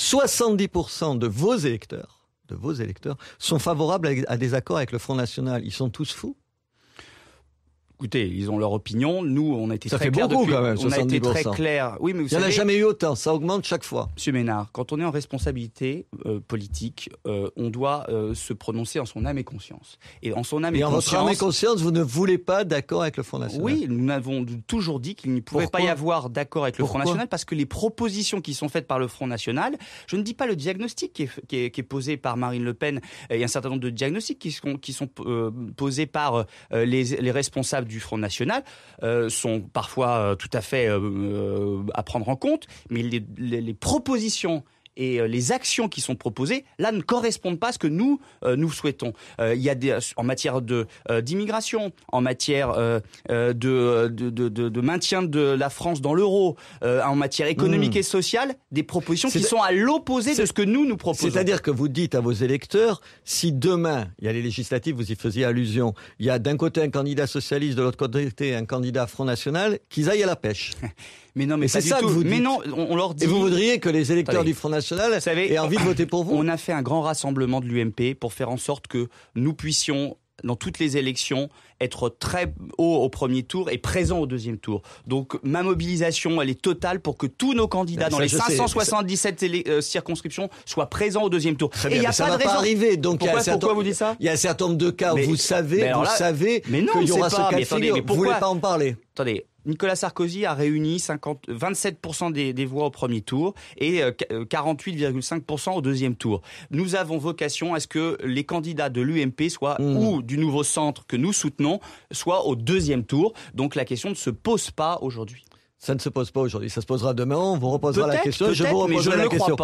70% de vos électeurs sont favorables à des accords avec le Front National. Ils sont tous fous. Écoutez, ils ont leur opinion. Nous, on a été ça très fait clair beaucoup depuis. Quand même, 70%. On a été très clair. Oui, mais vous savez, il n'y en a jamais eu autant. Ça augmente chaque fois. Monsieur Ménard, quand on est en responsabilité politique, on doit se prononcer en son âme et conscience. Et en son âme et conscience. En votre âme et conscience, vous ne voulez pas d'accord avec le Front National. Oui, nous avons toujours dit qu'il ne pouvait pas y avoir d'accord avec le Front National parce que les propositions qui sont faites par le Front National, je ne dis pas le diagnostic qui est posé par Marine Le Pen. Il y a un certain nombre de diagnostics qui sont posés par les responsables du Front National. Sont parfois tout à fait à prendre en compte, mais les propositions et les actions qui sont proposées, là, ne correspondent pas à ce que nous souhaitons. Il y a en matière d'immigration, en matière de maintien de la France dans l'euro, en matière économique et sociale, des propositions qui sont à l'opposé de ce que nous proposons. C'est-à-dire que vous dites à vos électeurs, si demain, il y a les législatives, vous y faisiez allusion, il y a d'un côté un candidat socialiste, de l'autre côté un candidat Front National, qu'ils aillent à la pêche. Mais non, mais c'est ça que vous dites. Mais non, on leur dit. Et vous voudriez que les électeurs du Front National aient envie de voter pour vous? On a fait un grand rassemblement de l'UMP pour faire en sorte que nous puissions, dans toutes les élections, être très haut au premier tour et présent au deuxième tour. Donc ma mobilisation, elle est totale pour que tous nos candidats dans les 577 circonscriptions soient présents au deuxième tour. Très bien, et il n'y a pas de raison. Arriver. Donc pourquoi vous dites ça? Il y a un certain nombre de cas où vous savez qu'il y aura ce cas de figure. Vous ne voulez pas en parler? Attendez. Nicolas Sarkozy a réuni 27% des voix au premier tour et 48,5% au deuxième tour. Nous avons vocation à ce que les candidats de l'UMP soient ou du nouveau centre que nous soutenons, soit au deuxième tour. Donc la question ne se pose pas aujourd'hui. Ça ne se pose pas aujourd'hui. Ça se posera demain. On vous reposera la question. Je vous reposerai la question.